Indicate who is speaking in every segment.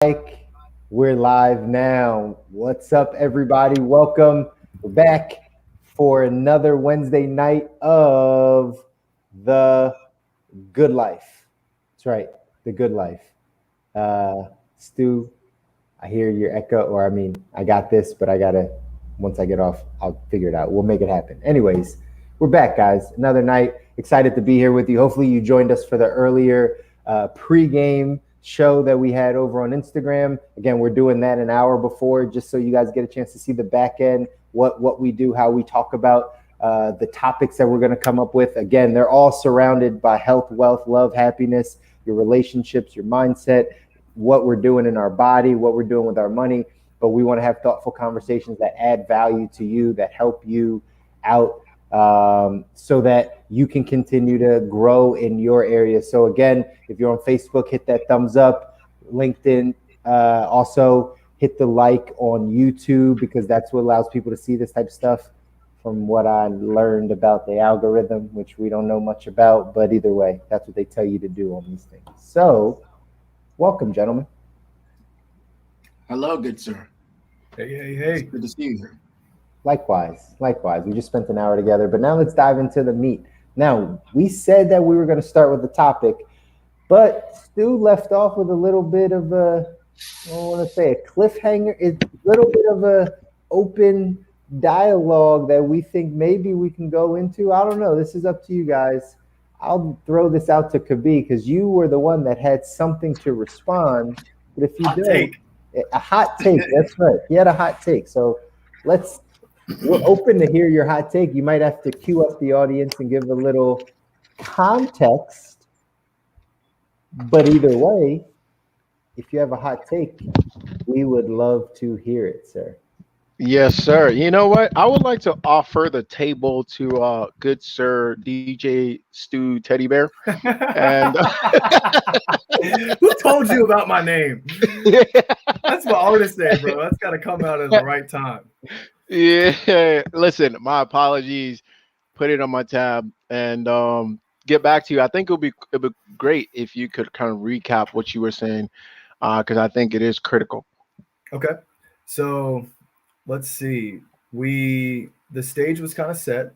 Speaker 1: Mike. We're live now. What's up, everybody? Welcome. We're back for another Wednesday night of the good life. That's right, the good life. Stu, I hear your echo, or I got this, but once I get off, I'll figure it out. We'll make it happen. Anyways, we're back, guys. Another night. Excited to be here with you. Hopefully, you joined us for the earlier pregame show that we had over on Instagram. Again, we're doing that an hour before, just so you guys get a chance to see the back end, what we do, how we talk about the topics that we're going to come up with. Again, they're all surrounded by health, wealth, love, happiness, your relationships, your mindset, what we're doing in our body, what we're doing with our money. But we want to have thoughtful conversations that add value to you, that help you out, so that you can continue to grow in your area. So again, if you're on Facebook, hit that thumbs up. LinkedIn, also hit the like on YouTube, because that's what allows people to see this type of stuff. From what I learned about the algorithm, which we don't know much about, but either way, that's what they tell you to do on these things. So welcome, gentlemen.
Speaker 2: Hello, good sir.
Speaker 3: Hey.
Speaker 2: Good to see you here.
Speaker 1: Likewise. We just spent an hour together, but now let's dive into the meat. Now, we said that we were going to start with the topic, but Stu left off with a little bit of I don't want to say a cliffhanger. It's a little bit of a open dialogue that we think maybe we can go into. I don't know. This is up to you guys. I'll throw this out to Kobi, because you were the one that had something to respond. But if you
Speaker 3: Hot
Speaker 1: don't,
Speaker 3: take.
Speaker 1: a hot take. That's right. He had a hot take. So we're open to hear your hot take. You might have to cue up the audience and give a little context. But either way, if you have a hot take, we would love to hear it, sir.
Speaker 4: Yes, sir. You know what? I would like to offer the table to good sir DJ Stu Teddy Bear. And
Speaker 3: Who told you about my name? That's my artist name, bro. That's got to come out at the right time.
Speaker 4: yeah, listen, my apologies. Put it on my tab and get back to you. I think it'll be great if you could kind of recap what you were saying, because I think it is critical.
Speaker 3: Okay. So let's see. The stage was kind of set.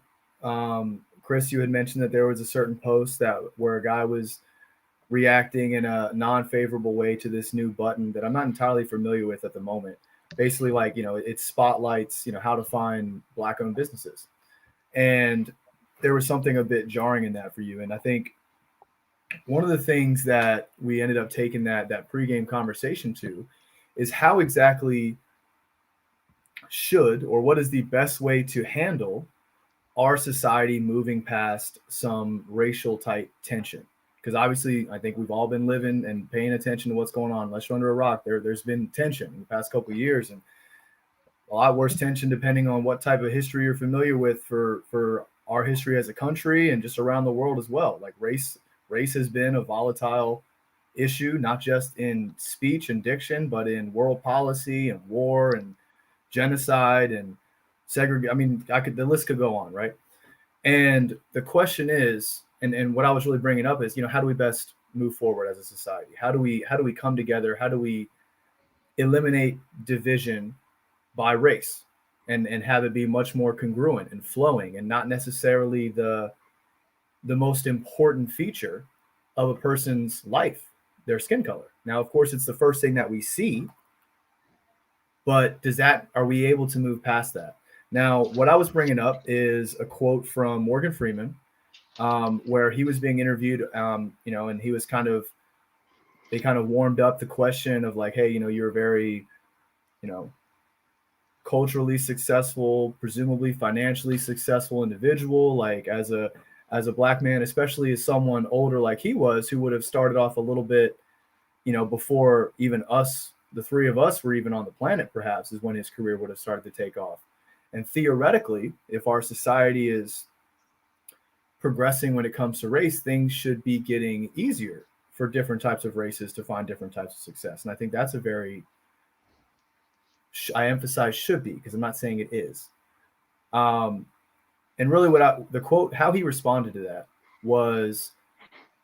Speaker 3: Chris, you had mentioned that there was a certain post where a guy was reacting in a non-favorable way to this new button that I'm not entirely familiar with at the moment. Basically, like, it spotlights, how to find Black-owned businesses. And there was something a bit jarring in that for you. And I think one of the things that we ended up taking that pregame conversation to is how exactly should, or what is the best way to handle our society moving past some racial type tension. Because obviously, I think we've all been living and paying attention to what's going on. Unless you're under a rock, there's been tension in the past couple of years, and a lot worse tension depending on what type of history you're familiar with for our history as a country and just around the world as well. Like race has been a volatile issue, not just in speech and diction, but in world policy and war and genocide and segregation. I mean, the list could go on, right? And the question is, and what I was really bringing up is, how do we best move forward as a society? How do we come together? How do we eliminate division by race and have it be much more congruent and flowing and not necessarily the most important feature of a person's life, their skin color? Now, of course, it's the first thing that we see, but are we able to move past that? Now, what I was bringing up is a quote from Morgan Freeman, where he was being interviewed, and he was they kind of warmed up the question of like, hey, you're a very, culturally successful, presumably financially successful individual, like as a Black man, especially as someone older like he was, who would have started off a little bit, before even us, the three of us were even on the planet, perhaps, is when his career would have started to take off. And theoretically, if our society is progressing when it comes to race, things should be getting easier for different types of races to find different types of success. And I think that's I emphasize should be, because I'm not saying it is. And really the quote, how he responded to that was,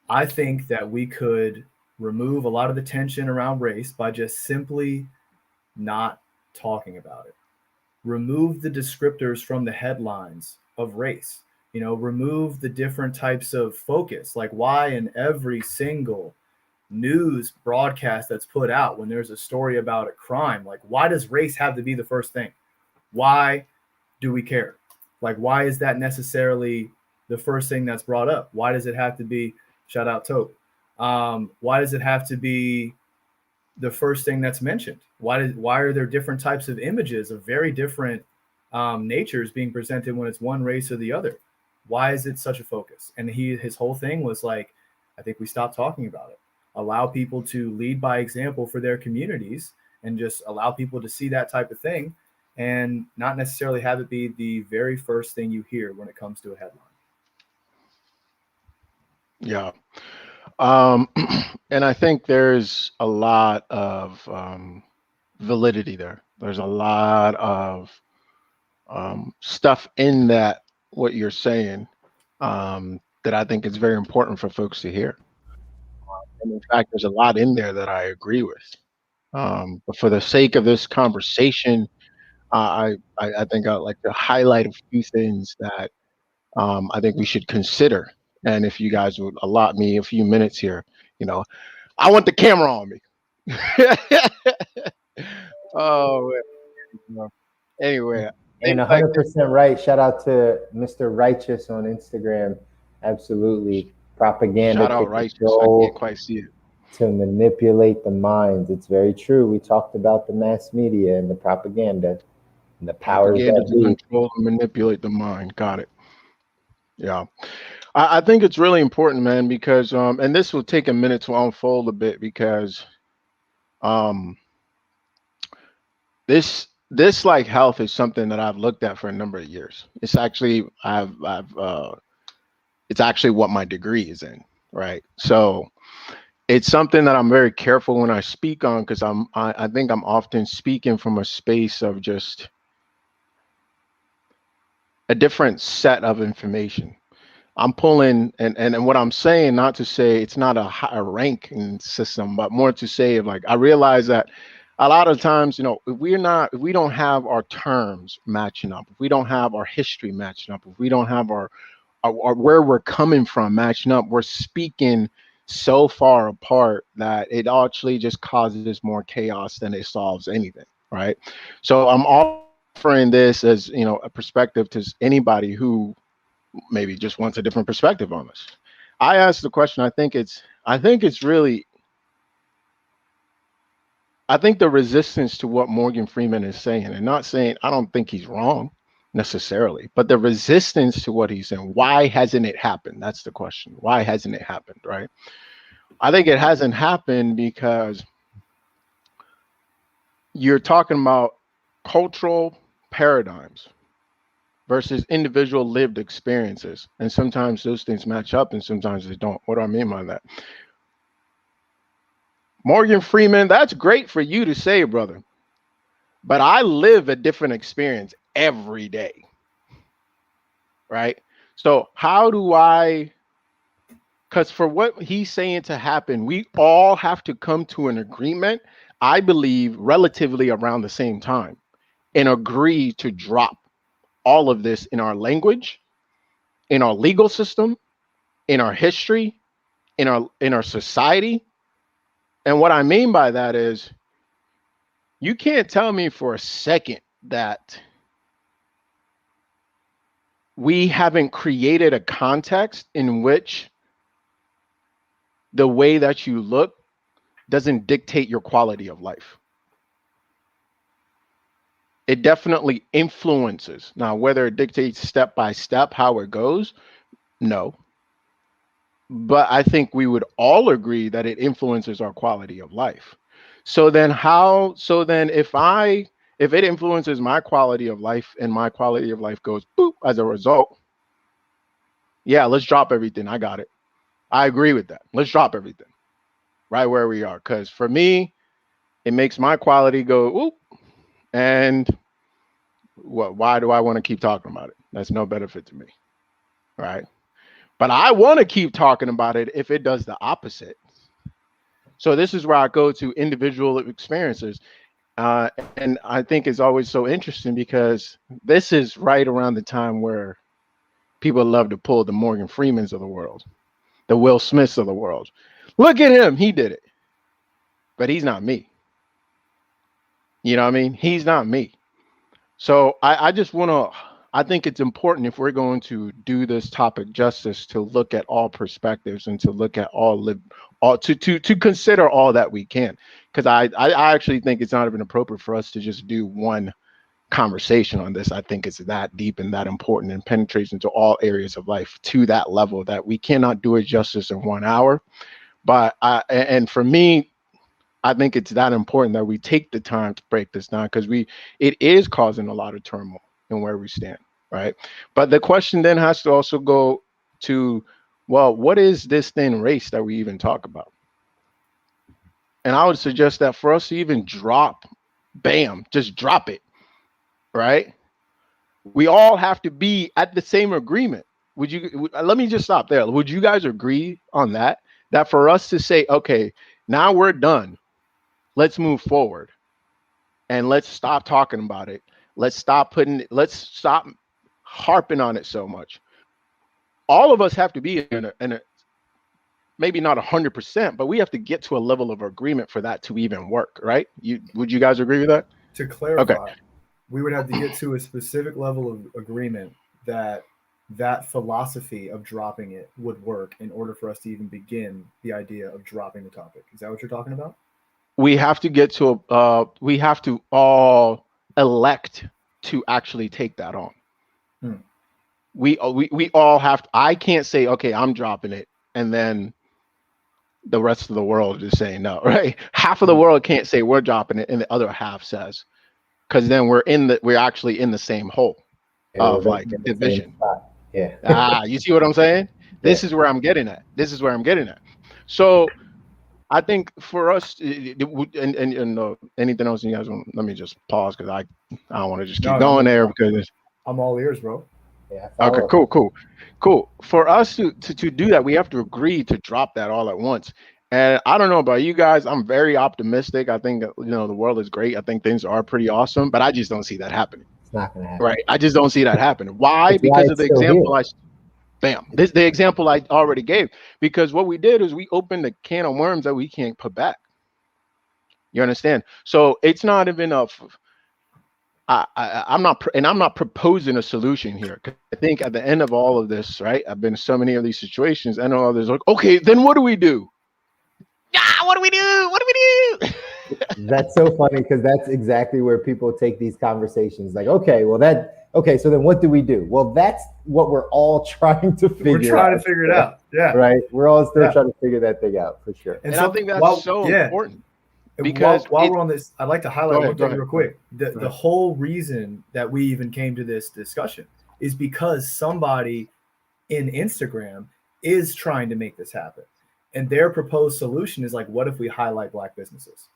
Speaker 3: I think that we could remove a lot of the tension around race by just simply not talking about it. Remove the descriptors from the headlines of race. Remove the different types of focus. Like, why in every single news broadcast that's put out when there's a story about a crime, like, why does race have to be the first thing? Why do we care? Like, why is that necessarily the first thing that's brought up? Why does it have to be, shout out Tope, why does it have to be the first thing that's mentioned? Why are there different types of images of very different natures being presented when it's one race or the other? Why is it such a focus? And his whole thing was like, I think we stopped talking about it. Allow people to lead by example for their communities, and just allow people to see that type of thing, and not necessarily have it be the very first thing you hear when it comes to a headline.
Speaker 4: Yeah. And I think there's a lot of validity there. There's a lot of stuff in that, what you're saying, that I think is very important for folks to hear. And in fact, there's a lot in there that I agree with. But for the sake of this conversation, I think I'd like to highlight a few things that I think we should consider. And if you guys would allot me a few minutes here, I want the camera on me. Oh, man. Anyway,
Speaker 1: And 100% right. Shout out to Mr. Righteous on Instagram. Absolutely. Propaganda
Speaker 4: shout out Righteous. I can't quite see it.
Speaker 1: To manipulate the minds. It's very true. We talked about the mass media and the propaganda and the powers that
Speaker 4: to control and manipulate the mind. Got it. Yeah. I think it's really important, man, because and this will take a minute to unfold a bit, because this like health is something that I've looked at for a number of years. It's actually it's actually what my degree is in, right? So it's something that I'm very careful when I speak on, because I think I'm often speaking from a space of just a different set of information. I'm pulling, and what I'm saying, not to say it's not a ranking system, but more to say, like, I realize that a lot of times, if we don't have our terms matching up, if we don't have our history matching up, if we don't have our where we're coming from matching up, we're speaking so far apart that it actually just causes more chaos than it solves anything, right? So I'm offering this as, a perspective to anybody who maybe just wants a different perspective on this. I asked the question. I think the resistance to what Morgan Freeman is saying, and not saying, I don't think he's wrong necessarily, but the resistance to what he's saying, why hasn't it happened? That's the question. Why hasn't it happened, right? I think it hasn't happened because you're talking about cultural paradigms versus individual lived experiences. And sometimes those things match up and sometimes they don't. What do I mean by that? Morgan Freeman, that's great for you to say, brother. But I live a different experience every day. Right? So how do because for what he's saying to happen, we all have to come to an agreement, I believe, relatively around the same time, and agree to drop all of this in our language, in our legal system, in our history, in our society. And what I mean by that is, you can't tell me for a second that we haven't created a context in which the way that you look doesn't dictate your quality of life. It definitely influences. Now, whether it dictates step by step how it goes, no. But I think we would all agree that it influences our quality of life. So then if it influences my quality of life and my quality of life goes boop as a result, yeah, let's drop everything. I got it. I agree with that. Let's drop everything right where we are. Because for me, it makes my quality go whoop. And why do I want to keep talking about it? That's no benefit to me. Right. But I want to keep talking about it if it does the opposite. So this is where I go to individual experiences. And I think it's always so interesting because this is right around the time where people love to pull the Morgan Freemans of the world, the Will Smiths of the world. Look at him. He did it. But he's not me. You know what I mean? He's not me. So I just want to, I think it's important if we're going to do this topic justice to look at all perspectives and to look at to consider all that we can. Because I actually think it's not even appropriate for us to just do one conversation on this. I think it's that deep and that important and penetrates into all areas of life to that level that we cannot do it justice in 1 hour. But and for me, I think it's that important that we take the time to break this down because it is causing a lot of turmoil in where we stand, right? But the question then has to also go to, well, what is this thin race that we even talk about? And I would suggest that for us to even just drop it, right? We all have to be at the same agreement. Let me just stop there. Would you guys agree on that? That for us to say, okay, now we're done. Let's move forward and let's stop talking about it. Let's stop harping on it so much. All of us have to be in a maybe not 100%, but we have to get to a level of agreement for that to even work, right? Would you guys agree with that?
Speaker 3: To clarify,
Speaker 4: okay.
Speaker 3: We would have to get to a specific level of agreement that philosophy of dropping it would work in order for us to even begin the idea of dropping the topic. Is that what you're talking about?
Speaker 4: We have to get to we have to all elect to actually take that on. We all have to, I can't say, okay, I'm dropping it, and then the rest of the world is saying no, right? Half of the world can't say we're dropping it, and the other half says, because then we're actually in the same hole of like division.
Speaker 1: Yeah.
Speaker 4: You see what I'm saying? This is where I'm getting at. So I think for us, and anything else you guys want, let me just pause because I don't want to just keep going there because
Speaker 3: I'm all ears, bro.
Speaker 1: Yeah.
Speaker 4: Okay, cool. For us to do that, we have to agree to drop that all at once. And I don't know about you guys, I'm very optimistic. I think the world is great. I think things are pretty awesome, but I just don't see that happening.
Speaker 1: It's not going to happen.
Speaker 4: Right? I just don't see that happening. Why? Because of the example the example I already gave. Because what we did is we opened a can of worms that we can't put back. You understand? So it's not even I'm not proposing a solution here. I think at the end of all of this, right? I've been in so many of these situations, and all there's like, okay, then what do we do? What do we do?
Speaker 1: That's so funny because that's exactly where people take these conversations. Like, okay, so then what do we do? Well, that's what we're all trying to figure out.
Speaker 3: We're trying to figure it out. Yeah.
Speaker 1: Right. We're all still trying to figure that thing out for sure.
Speaker 4: And I think that's important.
Speaker 3: Because while we're on this, I'd like to highlight one thing real quick. The whole reason that we even came to this discussion is because somebody in Instagram is trying to make this happen. And their proposed solution is like, what if we highlight Black businesses?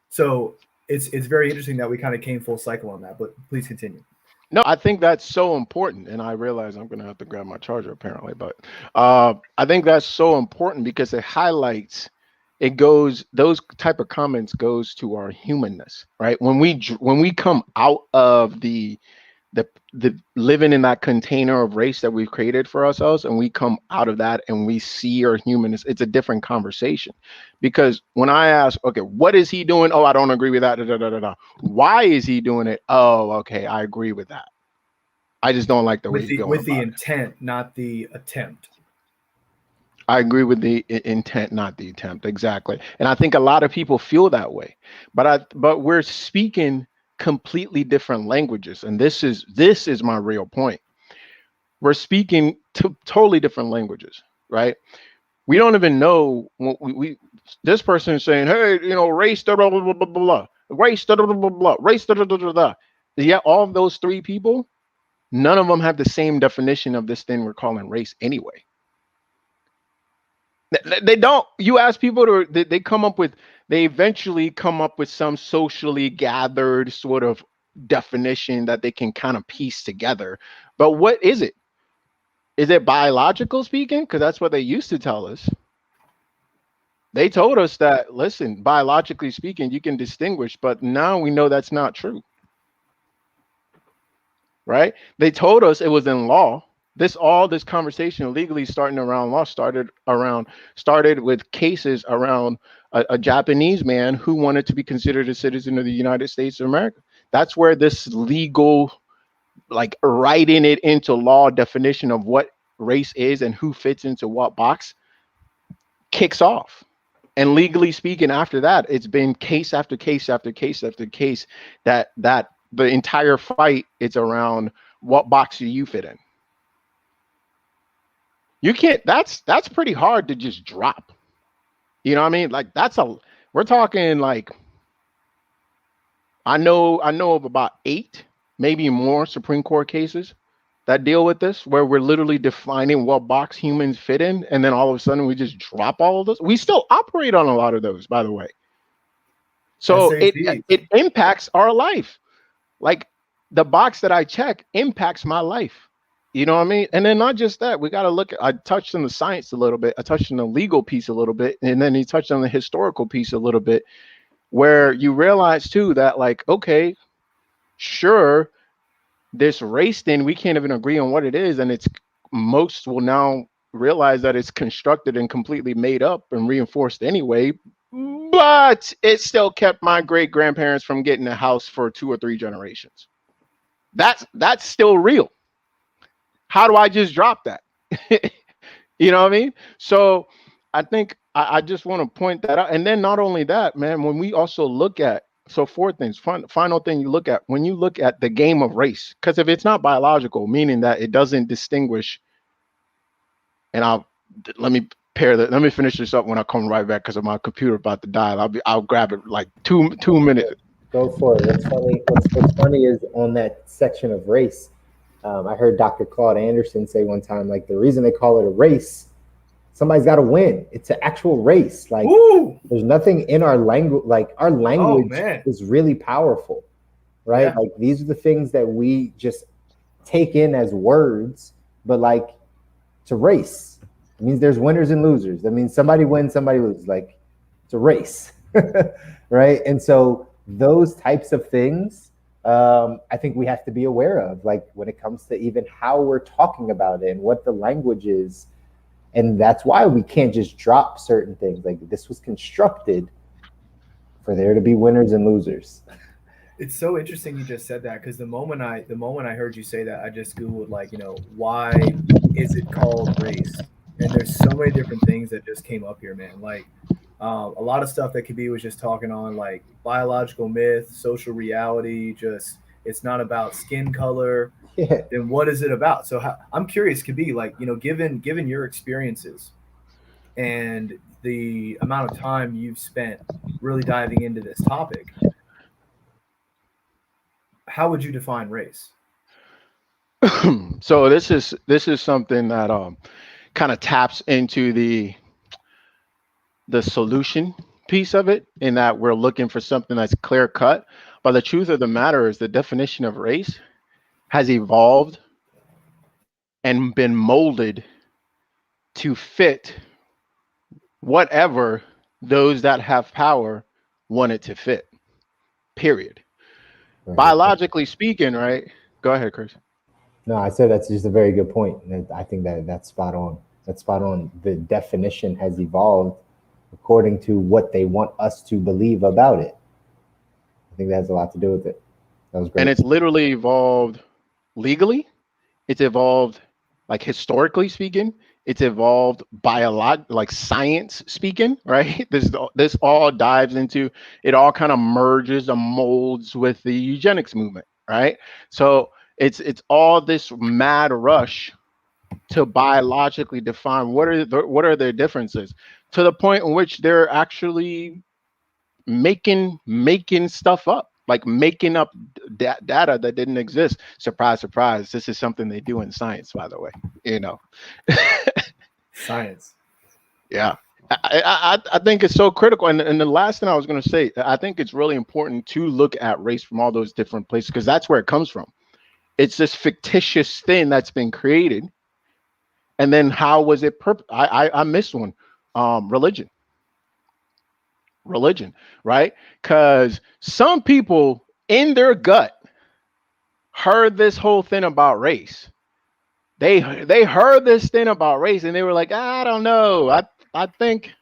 Speaker 3: So it's very interesting that we kind of came full cycle on that, but please continue.
Speaker 4: No, I think that's so important. And I realize I'm going to have to grab my charger apparently, but I think that's so important because it highlights, those type of comments goes to our humanness, right? When we come out of the living in that container of race that we've created for ourselves, and we come out of that and we see our humanness, it's a different conversation. Because when I ask, okay, what is he doing? Oh, I don't agree with that. Why is he doing it? Oh, okay, I agree with that. I just don't like the way he's going
Speaker 3: with the intent, not the attempt.
Speaker 4: I agree with the intent, not the attempt. Exactly. And I think a lot of people feel that way, but we're speaking completely different languages. And this is my real point. We're speaking totally different languages, right? We don't even know what this person is saying, hey, race, blah, blah, blah, blah, blah, race, blah, blah, blah, blah, race, blah, blah, blah, blah. Yet all of those three people, none of them have the same definition of this thing we're calling race anyway. They don't. You ask people they eventually come up with some socially gathered sort of definition that they can kind of piece together. But what is it? Is it biological speaking? Because that's what they used to tell us. They told us that, listen, biologically speaking, you can distinguish, but now we know that's not true, right? They told us it was in law. All this conversation legally starting around law started with cases around a Japanese man who wanted to be considered a citizen of the United States of America. That's where this legal, like writing it into law definition of what race is and who fits into what box kicks off. And legally speaking, after that, it's been case after case after case after case that the entire fight is around what box do you fit in. You can't. That's pretty hard to just drop. You know what I mean? Like we're talking like I know of about 8, maybe more Supreme Court cases that deal with this, where we're literally defining what box humans fit in, and then all of a sudden we just drop all of those. We still operate on a lot of those, by the way. So it impacts our life. Like the box that I check impacts my life. You know what I mean? And then not just that, we got to look at, I touched on the science a little bit. I touched on the legal piece a little bit. And then he touched on the historical piece a little bit, where you realize too that like, okay, sure, this race thing, we can't even agree on what it is. And most will now realize that it's constructed and completely made up and reinforced anyway. But it still kept my great grandparents from getting a house for 2 or 3 generations. That's still real. How do I just drop that? You know what I mean? So I think I just want to point that out. And then not only that, man, when we also look at, so 4 things, final thing you look at, when you look at the game of race, because if it's not biological, meaning that it doesn't distinguish, and let me finish this up when I come right back because of my computer about to die. I'll grab it like two minutes.
Speaker 1: Go for it. What's funny is on that section of race, I heard Dr. Claude Anderson say one time, like the reason they call it a race, somebody's got to win. It's an actual race. Like there's nothing in our language. Like our language is really powerful, right? Yeah. Like these are the things that we just take in as words, but like it's a race. It means there's winners and losers. That means somebody wins, somebody loses. Like it's a race, right? And so those types of things, I think we have to be aware of, like when it comes to even how we're talking about it and what the language is. And that's why we can't just drop certain things. Like this was constructed for there to be winners and losers.
Speaker 3: It's so interesting you just said that, because the moment I heard you say that, I just Googled, like, you know, why is it called race? And there's so many different things that just came up here, man. Like a lot of stuff that Kobi was just talking on, like biological myth, social reality, just it's not about skin color. Yeah. Then what is it about? So I'm curious, Kobi, like, you know, given your experiences and the amount of time you've spent really diving into this topic, how would you define race?
Speaker 4: So this is something that kind of taps into the solution piece of it, in that we're looking for something that's clear cut. But the truth of the matter is the definition of race has evolved and been molded to fit whatever those that have power want it to fit, period. Right. Biologically speaking, right? Go ahead, Chris.
Speaker 1: No, I said that's just a very good point. I think that's spot on. That's spot on. The definition has evolved according to what they want us to believe about it. I think that has a lot to do with it. That was great.
Speaker 4: And it's literally evolved legally. It's evolved, like historically speaking. It's evolved like science speaking, right? This all dives into, it all kind of merges and molds with the eugenics movement, right? So it's all this mad rush to biologically define what are their differences, to the point in which they're actually making stuff up, like making up data that didn't exist. Surprise, surprise. This is something they do in science, by the way, you know.
Speaker 3: Science.
Speaker 4: Yeah. I think it's so critical. And the last thing I was going to say, I think it's really important to look at race from all those different places, because that's where it comes from. It's this fictitious thing that's been created. And then how was it I missed one. Religion. religion, right? Because some people in their gut heard this whole thing about race. They heard this thing about race and they were like, I don't know. I think,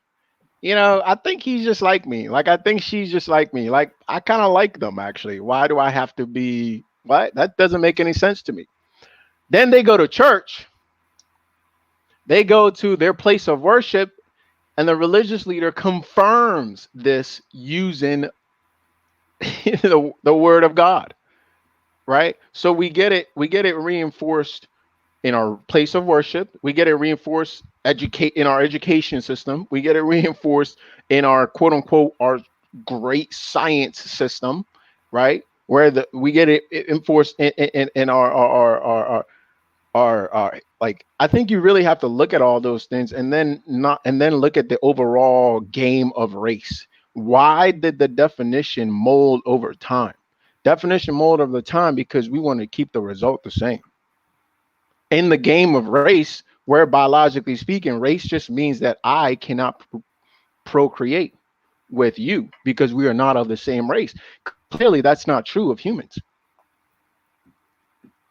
Speaker 4: I think he's just like me. Like I think she's just like me. Like I kind of like them actually. Why do I have to be what? That doesn't make any sense to me. Then they go to church. They go to their place of worship and the religious leader confirms this using the word of God, right? So we get it reinforced in our place of worship. We get it reinforced in our education system. We get it reinforced in our quote unquote our great science system, right? Where we get it enforced in our like I think you really have to look at all those things and then look at the overall game of race. Why did the definition mold over time? Definition mold over time because we want to keep the result the same. In the game of race, where biologically speaking, race just means that I cannot procreate with you because we are not of the same race. Clearly, that's not true of humans.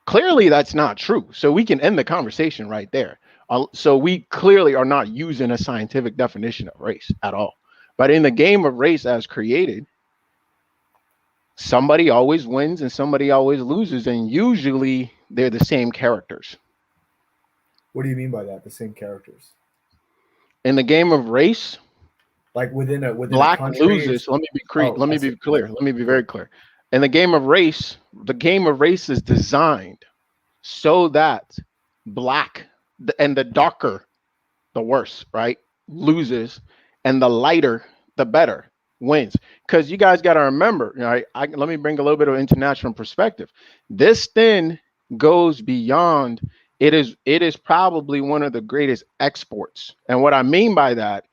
Speaker 4: Clearly, that's not true. So we can end the conversation right there. So we clearly are not using a scientific definition of race at all. But in the game of race as created, somebody always wins and somebody always loses. And usually they're the same characters.
Speaker 3: What do you mean by that? The same characters?
Speaker 4: In the game of race,
Speaker 3: like within
Speaker 4: black
Speaker 3: a country,
Speaker 4: loses. Let me be clear. Let me be clear. Let me be very clear. In the game of race is designed so that black and the darker, the worse, right, loses, and the lighter, the better wins. Because you guys got to remember, right? Let me bring a little bit of international perspective. This thing goes beyond. It is probably one of the greatest exports, and what I mean by that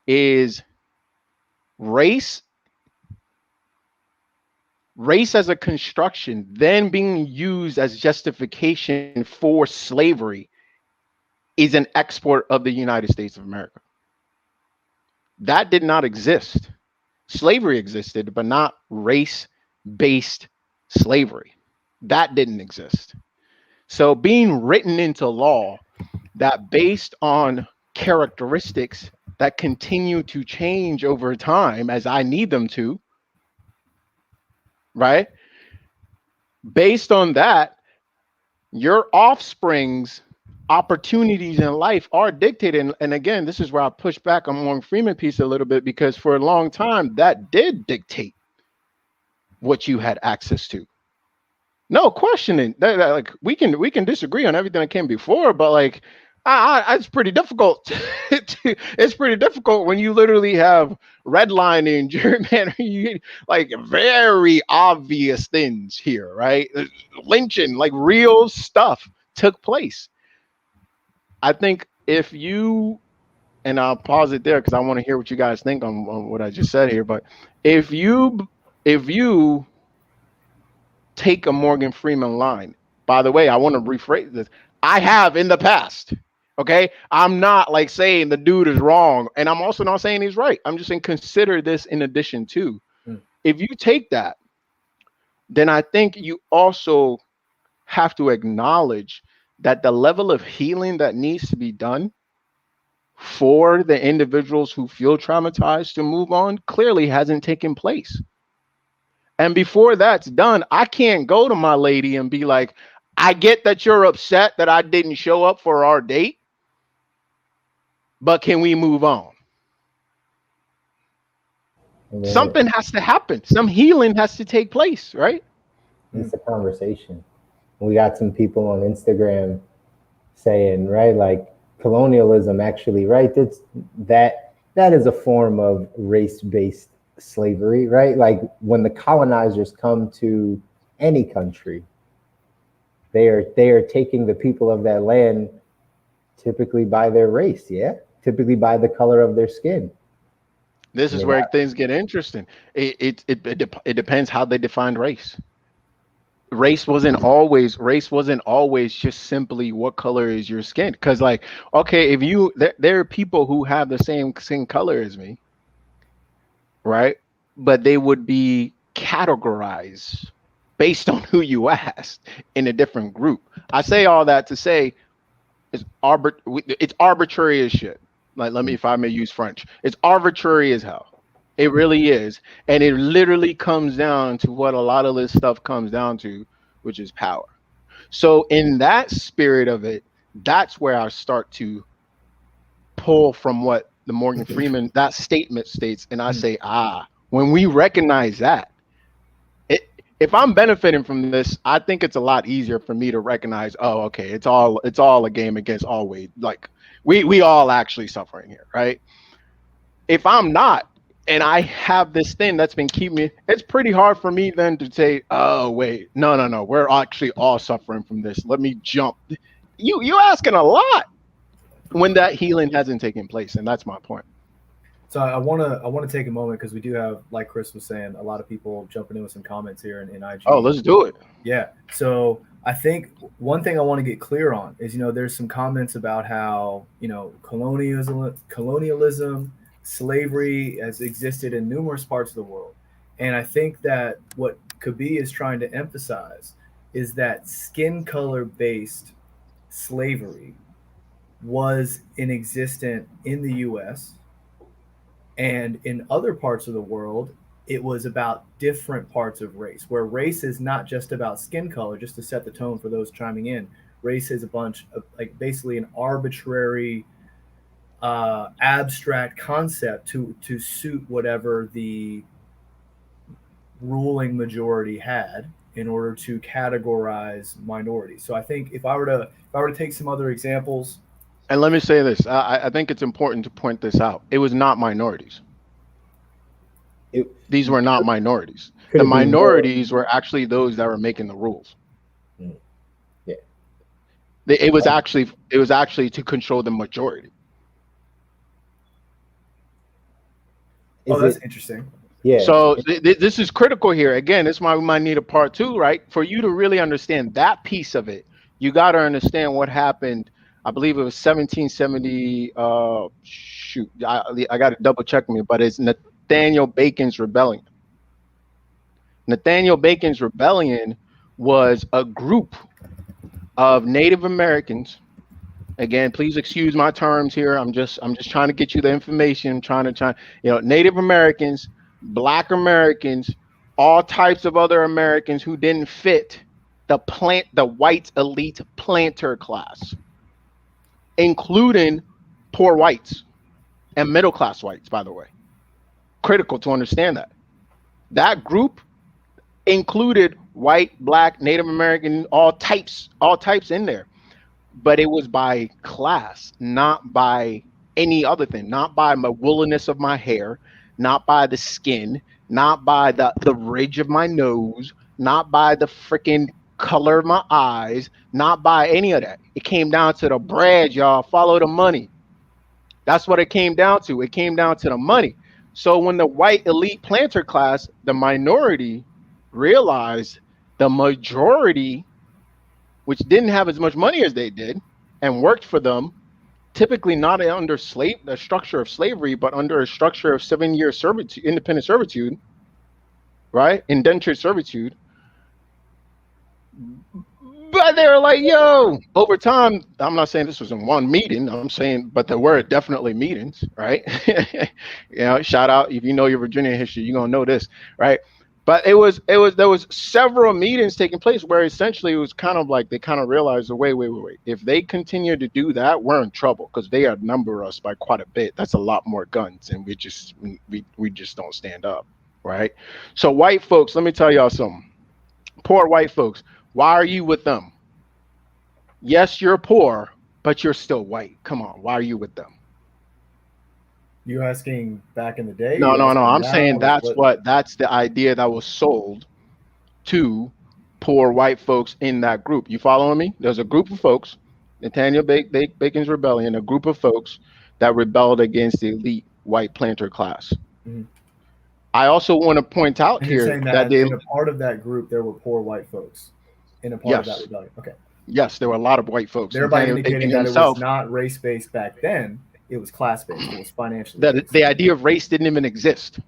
Speaker 4: is race as a construction then being used as justification for slavery is an export of the United States of America. That did not exist. Slavery existed, but not race-based slavery. That didn't exist. So being written into law that based on characteristics that continue to change over time as I need them to, right? Based on that, your offspring's opportunities in life are dictated. And again, this is where I push back on Morgan Freeman piece a little bit, because for a long time that did dictate what you had access to. No questioning that like we can disagree on everything that came before, but like it's pretty difficult. It's pretty difficult when you literally have redlining, gerrymandering, like very obvious things here, right? Lynching, like real stuff took place. I think if you, and I'll pause it there because I want to hear what you guys think on what I just said here, but if you take a Morgan Freeman line, by the way, I want to rephrase this. I have in the past. Okay, I'm not like saying the dude is wrong, and I'm also not saying he's right. I'm just saying consider this in addition to. If you take that, then I think you also have to acknowledge that the level of healing that needs to be done for the individuals who feel traumatized to move on clearly hasn't taken place. And before that's done, I can't go to my lady and be like, I get that you're upset that I didn't show up for our date, but can we move on? Yeah. Something has to happen. Some healing has to take place, right?
Speaker 1: It's a conversation. We got some people on Instagram saying, right, like colonialism actually, right? That is a form of race-based slavery, right? Like when the colonizers come to any country, they are taking the people of that land typically by their race, typically by the color of their skin.
Speaker 4: This is where things get interesting. It depends how they defined race. Race wasn't always just simply what color is your skin. Because like, okay, if there are people who have the same color as me, right? But they would be categorized based on who you asked in a different group. I say all that to say it's arbitrary as shit. Like, let me, if I may use French, it's arbitrary as hell. It really is. And it literally comes down to what a lot of this stuff comes down to, which is power. So in that spirit of it, that's where I start to pull from what the Morgan Freeman, that statement states. And I say, when we recognize that, if I'm benefiting from this, I think it's a lot easier for me to recognize, oh, okay, it's all a game against all weight. Like we all actually suffering here, right? If I'm not, and I have this thing that's been keeping me, it's pretty hard for me then to say, oh wait, no, we're actually all suffering from this. Let me jump. You asking a lot when that healing hasn't taken place, and that's my point.
Speaker 3: So I want to take a moment because we do have, like Chris was saying, a lot of people jumping in with some comments here in IG.
Speaker 4: Oh, let's do it.
Speaker 3: Yeah. So I think one thing I want to get clear on is, there's some comments about how, colonialism, slavery has existed in numerous parts of the world. And I think that what Kobi is trying to emphasize is that skin color based slavery was in existence in the US. And in other parts of the world, it was about different parts of race, where race is not just about skin color, just to set the tone for those chiming in. Race is a bunch of, like, basically an arbitrary, abstract concept to suit whatever the ruling majority had in order to categorize minorities. So I think if I were to take some other examples.
Speaker 4: And let me say this, I think it's important to point this out. It was not minorities. These were not minorities. The minorities were actually those that were making the rules.
Speaker 1: Yeah.
Speaker 4: It was actually to control the majority.
Speaker 3: That's interesting.
Speaker 1: Yeah.
Speaker 4: So this is critical here. Again, this is why we might need a part 2, right? For you to really understand that piece of it, you got to understand what happened. I believe it was 1770. I got to double check me, but it's Nathaniel Bacon's rebellion. Nathaniel Bacon's rebellion was a group of Native Americans. Again, please excuse my terms here. I'm just trying to get you the information. I'm trying, Native Americans, Black Americans, all types of other Americans who didn't fit the white elite planter class, including poor whites and middle class whites, by the way. Critical to understand that. That group included white, Black, Native American, all types in there. But it was by class, not by any other thing, not by my wooliness of my hair, not by the skin, not by the ridge of my nose, not by the freaking color of my eyes, not by any of that. It came down to the bread, y'all. Follow the money. That's what it came down to. It came down to the money. So when the white elite planter class, the minority, realized the majority, which didn't have as much money as they did and worked for them, typically not under the structure of slavery, but under a structure of 7-year servitude, independent servitude, right? Indentured servitude. But they were like, yo, over time, I'm not saying this was in one meeting, I'm saying, but there were definitely meetings, right? Shout out, if you know your Virginia history, you're gonna know this, right? But there was several meetings taking place where essentially it was kind of like they kind of realized, wait. If they continue to do that, we're in trouble because they outnumber us by quite a bit. That's a lot more guns, and we just don't stand up, right? So white folks, let me tell y'all something. Poor white folks, why are you with them? Yes, you're poor, but you're still white. Come on, why are you with them?
Speaker 3: You asking back in the day?
Speaker 4: No. I'm saying that's the idea that was sold to poor white folks in that group. You following me? There's a group of folks, Nathaniel Bacon's rebellion, a group of folks that rebelled against the elite white planter class. Mm-hmm. I also want to point out here that
Speaker 3: in a part of that group there were poor white folks in a part of that rebellion. Okay.
Speaker 4: Yes, there were a lot of white folks.
Speaker 3: Thereby indicating that it was not race-based back then. It was class-based. It was financially based.
Speaker 4: The idea of race didn't even exist.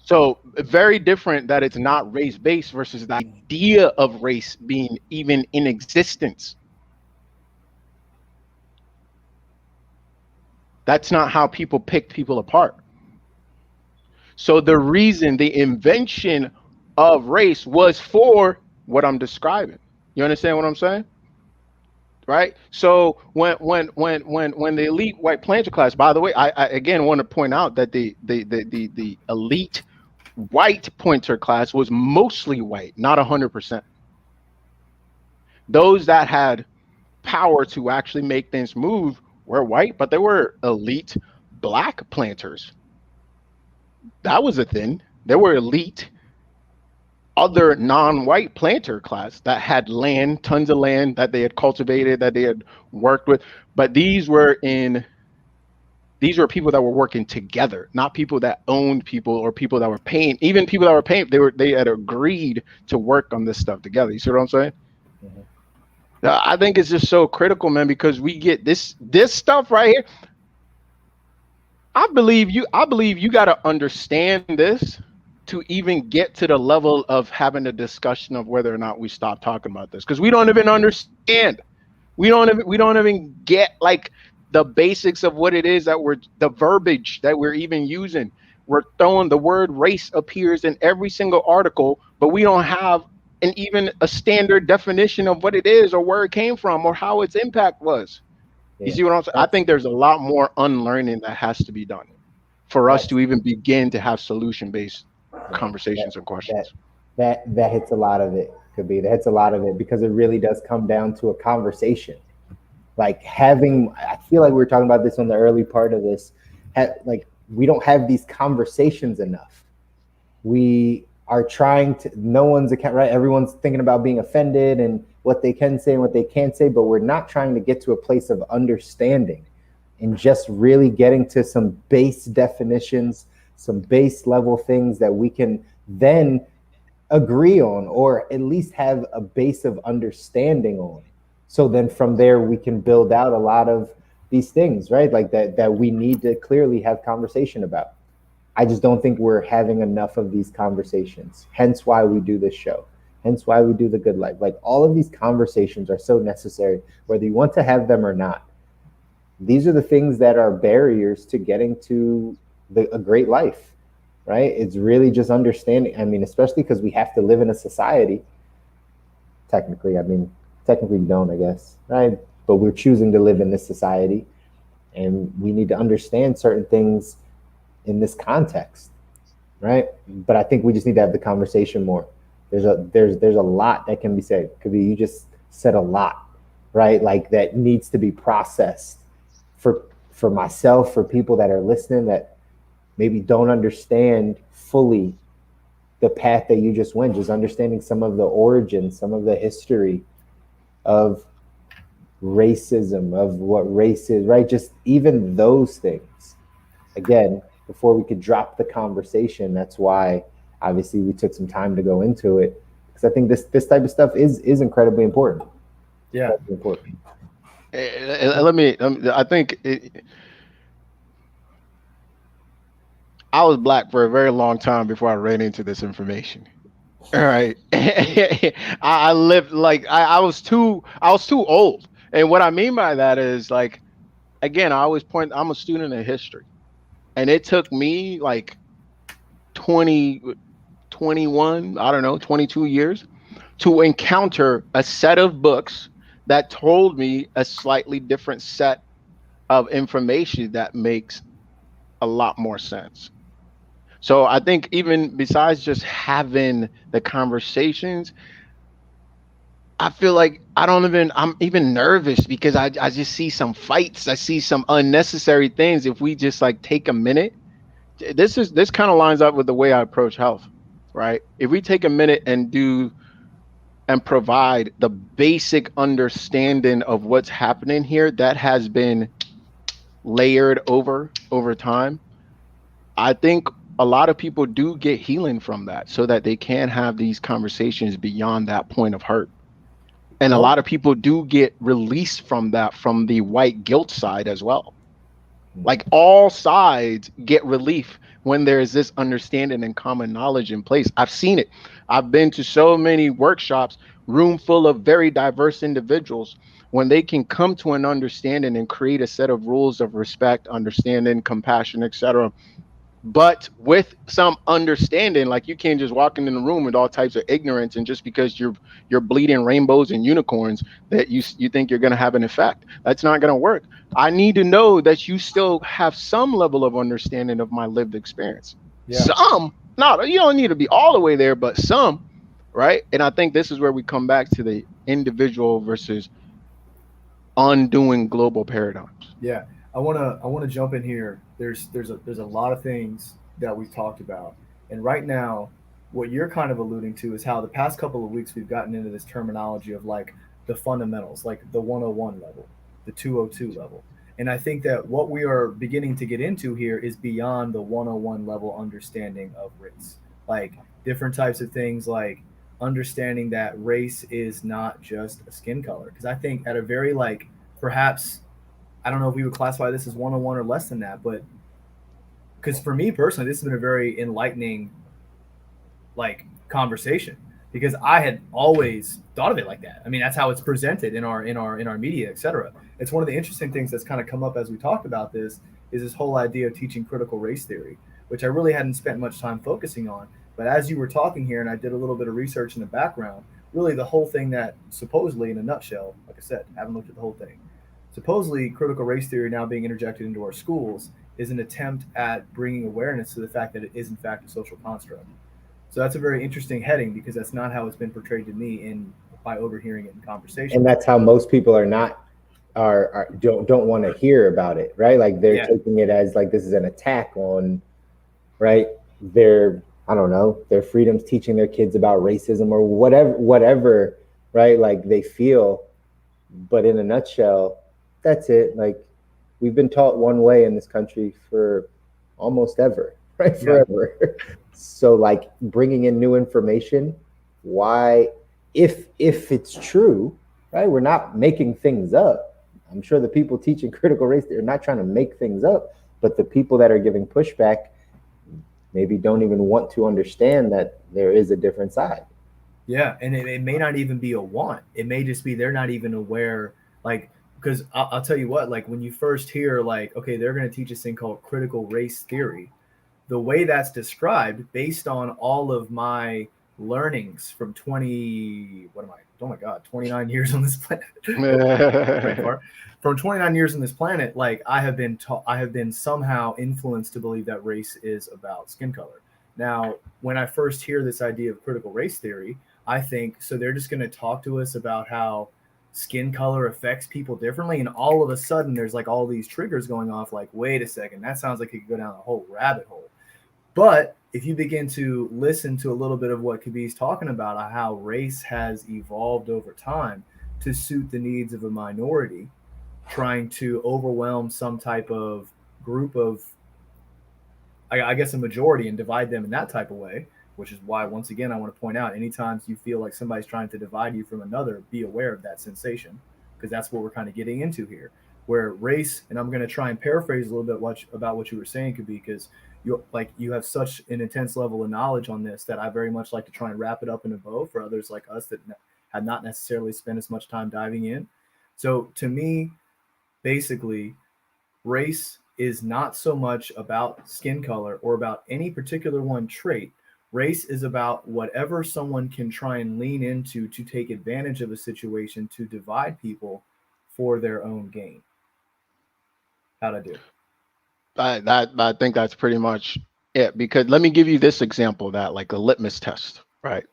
Speaker 4: So very different that it's not race-based versus the idea of race being even in existence. That's not how people picked people apart. So the reason, the invention of race was for what I'm describing. You understand what I'm saying? Right. So when the elite white planter class, by the way, I again want to point out that the elite white pointer class was mostly white, not 100%. Those that had power to actually make things move were white, but there were elite black planters. That was a thing. There were elite other non-white planter class that had land, tons of land that they had cultivated, that they had worked with. But these were people that were working together, not people that owned people or people that were paying. Even people that were paying, they had agreed to work on this stuff together. You see what I'm saying? Mm-hmm. I think it's just so critical, man, because we get this stuff right here. I believe you got to understand this to even get to the level of having a discussion of whether or not we stop talking about this, because we don't even understand. We don't even get like the basics of what it is that the verbiage that we're even using. We're throwing the word race appears in every single article, but we don't have even a standard definition of what it is or where it came from or how its impact was. Yeah. You see what I'm saying? I think there's a lot more unlearning that has to be done for us to even begin to have solution-based conversations and questions.
Speaker 1: That hits a lot of it. Kobi, that hits a lot of it, because it really does come down to a conversation. Like I feel like we were talking about this on the early part of this, like we don't have these conversations enough. We are trying to, no one's right. Everyone's thinking about being offended and what they can say and what they can't say, but we're not trying to get to a place of understanding and just really getting to some base definitions, some base level things that we can then agree on, or at least have a base of understanding on. So then from there, we can build out a lot of these things, right? Like that we need to clearly have conversation about. I just don't think we're having enough of these conversations. Hence why we do this show. Hence why we do The Good Life. Like all of these conversations are so necessary, whether you want to have them or not. These are the things that are barriers to getting to a great life, right? It's really just understanding. I mean, especially because we have to live in a society. Technically we don't, I guess, right? But we're choosing to live in this society, and we need to understand certain things in this context, right? But I think we just need to have the conversation more. There's a lot that can be said. You just said a lot, right? Like that needs to be processed for myself, for people that are listening that maybe don't understand fully the path that you just went, just understanding some of the origins, some of the history of racism, of what race is, right? Just even those things. Again, before we could drop the conversation, that's why obviously we took some time to go into it, because I think this type of stuff is incredibly important.
Speaker 3: Yeah,
Speaker 1: important.
Speaker 4: I think I was black for a very long time before I ran into this information. All right. I lived like I was too old. And what I mean by that is, like, again, I always point, I'm a student of history. And it took me like 21, I don't know, 22 years to encounter a set of books that told me a slightly different set of information that makes a lot more sense. So I think even besides just having the conversations, I feel like I'm even nervous because I just see some fights. I see some unnecessary things. If we just like take a minute, this kind of lines up with the way I approach health, right? If we take a minute and provide the basic understanding of what's happening here that has been layered over time, I think a lot of people do get healing from that, so that they can have these conversations beyond that point of hurt. And a lot of people do get released from that, from the white guilt side as well. Like all sides get relief when there is this understanding and common knowledge in place. I've seen it. I've been to so many workshops, room full of very diverse individuals. When they can come to an understanding and create a set of rules of respect, understanding, compassion, etc., but with some understanding, like you can't just walk in the room with all types of ignorance, and just because you're bleeding rainbows and unicorns, that you think you're going to have an effect. That's not going to work. I need to know that you still have some level of understanding of my lived experience.
Speaker 3: Yeah.
Speaker 4: Some, not, you don't need to be all the way there, but some, right? And I think this is where we come back to the individual versus undoing global paradigms.
Speaker 3: Yeah, I wanna jump in here. There's a lot of things that we've talked about, and right now, what you're kind of alluding to is how the past couple of weeks we've gotten into this terminology of like the fundamentals, like the 101 level, the 202 level, and I think that what we are beginning to get into here is beyond the 101 level understanding of race, like different types of things like understanding that race is not just a skin color, because I think at a very like perhaps I don't know if we would classify this as 101 or less than that, but because for me personally, this has been a very enlightening like conversation because I had always thought of it like that. I mean, that's how it's presented in our media, etc. It's one of the interesting things that's kind of come up as we talked about this is this whole idea of teaching critical race theory, which I really hadn't spent much time focusing on. But as you were talking here, and I did a little bit of research in the background, really the whole thing that supposedly, in a nutshell, like I said, I haven't looked at the whole thing. Supposedly, critical race theory now being interjected into our schools is an attempt at bringing awareness to the fact that it is in fact a social construct. So that's a very interesting heading because that's not how it's been portrayed to me in by overhearing it in conversation.
Speaker 1: And that's how most people are not are don't want to hear about it, right? Like they're taking it as like this is an attack on, right? Their, I don't know, their freedoms, teaching their kids about racism or whatever, right? Like they feel, but in a nutshell, that's it. Like we've been taught one way in this country for almost ever, right? Forever. So like bringing in new information, why, if it's true, right? We're not making things up. I'm sure the people teaching critical race, they're not trying to make things up, but the people that are giving pushback maybe don't even want to understand that there is a different side.
Speaker 3: Yeah, and it may not even be a want. It may just be they're not even aware, like, because I'll tell you what, like when you first hear like, okay, they're going to teach this thing called critical race theory, the way that's described based on all of my learnings from 20, what am I? Oh my God, 29 years on this planet. Right far. From 29 years on this planet, like I have been somehow influenced to believe that race is about skin color. Now, when I first hear this idea of critical race theory, I think so they're just going to talk to us about how skin color affects people differently, and all of a sudden there's like all these triggers going off like, wait a second, that sounds like it could go down a whole rabbit hole. But if you begin to listen to a little bit of what Kobi's talking about, how race has evolved over time to suit the needs of a minority, trying to overwhelm some type of group of, I guess, a majority and divide them in that type of way, which is why, once again, I want to point out, anytime you feel like somebody's trying to divide you from another, be aware of that sensation, because that's what we're kind of getting into here, where race, and I'm going to try and paraphrase a little bit about what you were saying, Kobi, because you have such an intense level of knowledge on this that I very much like to try and wrap it up in a bow for others like us that have not necessarily spent as much time diving in. So to me, basically, race is not so much about skin color or about any particular one trait. Race is about whatever someone can try and lean into to take advantage of a situation to divide people for their own gain. How'd I do?
Speaker 4: I think that's pretty much it. Because let me give you this example, that like a litmus test, right?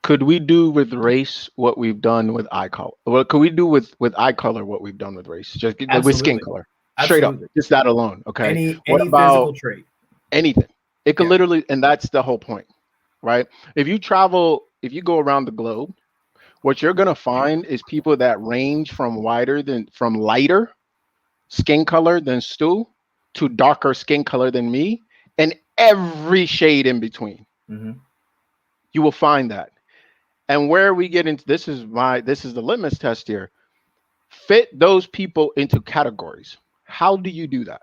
Speaker 4: Could we do with race what we've done with eye color? Well, could we do with eye color what we've done with race? Just with skin color, straight up, just that alone. Okay.
Speaker 3: Any physical trait,
Speaker 4: anything? It could literally, and that's the whole point, right? If you go around the globe, what you're gonna find is people that range from lighter skin color than Stu to darker skin color than me, and every shade in between.
Speaker 3: Mm-hmm.
Speaker 4: You will find that. And where we get into this is the litmus test here. Fit those people into categories. How do you do that?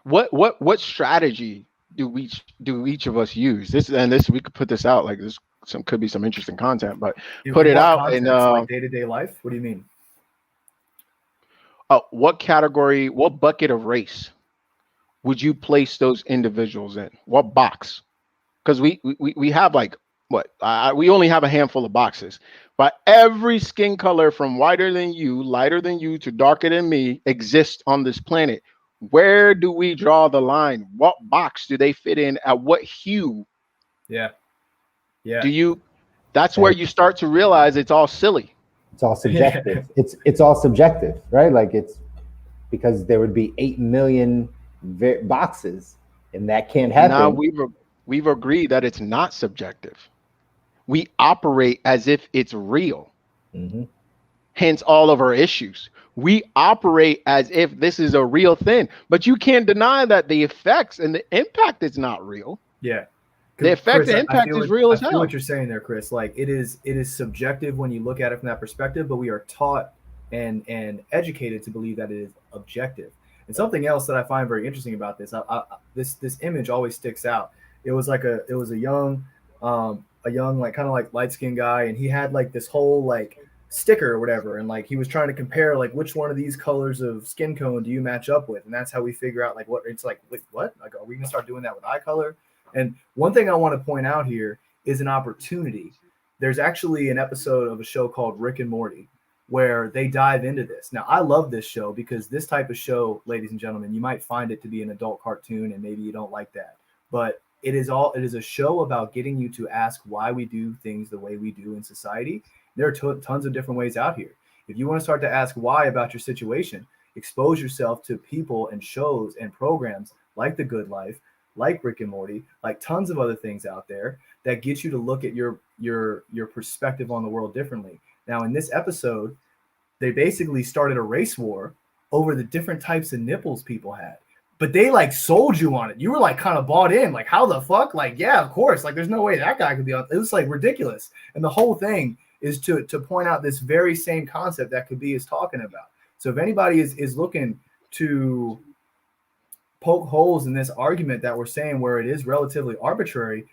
Speaker 4: What strategy do each of us use? This we could put this out like this. Some could be some interesting content, but put
Speaker 3: In
Speaker 4: it
Speaker 3: what
Speaker 4: out and
Speaker 3: context? Like day-to-day life? What do you mean?
Speaker 4: what category, what bucket of race would you place those individuals in? What box? Because we have like what we only have a handful of boxes, but every skin color from whiter than you, lighter than you, to darker than me exists on this planet. Where do we draw the line? What box do they fit in? At what hue
Speaker 3: Yeah.
Speaker 4: do you? That's where you start to realize it's all silly.
Speaker 1: It's all subjective. It's all subjective, right? Like it's because there would be 8 million boxes, and that can't
Speaker 4: Now
Speaker 1: happen.
Speaker 4: we've agreed that it's not subjective. We operate as if it's real.
Speaker 1: Mm-hmm.
Speaker 4: Hence all of our issues. We operate as if this is a real thing, but you can't deny that the effects and the impact is not real.
Speaker 3: Yeah.
Speaker 4: The effect
Speaker 3: Chris,
Speaker 4: and impact is real as
Speaker 3: I feel
Speaker 4: hell.
Speaker 3: what you're saying there, Chris. Like it is subjective when you look at it from that perspective, but we are taught and educated to believe that it is objective. And something else that I find very interesting about this, this image always sticks out. It was a young like kind of like light skinned guy, and he had like this whole like sticker or whatever, and like he was trying to compare like which one of these colors of skin tone do you match up with, and that's how we figure out like what it's like. Wait, what? Like, are we gonna start doing that with eye color? And one thing I want to point out here is an opportunity. There's actually an episode of a show called Rick and Morty where they dive into this. Now, I love this show because this type of show, ladies and gentlemen, you might find it to be an adult cartoon and maybe you don't like that. But it is a show about getting you to ask why we do things the way we do in society. There are tons of different ways out here. If you want to start to ask why about your situation, expose yourself to people and shows and programs like The Good Life, like Rick and Morty, like tons of other things out there that get you to look at your perspective on the world differently. Now, in this episode, they basically started a race war over the different types of nipples people had. But they like sold you on it. You were like kind of bought in. Like, how the fuck? Like, yeah, of course. Like, there's no way that guy could be on. It was like ridiculous. And the whole thing is to point out this very same concept that Kobi is talking about. So if anybody is looking to poke holes in this argument that we're saying where it is relatively arbitrary,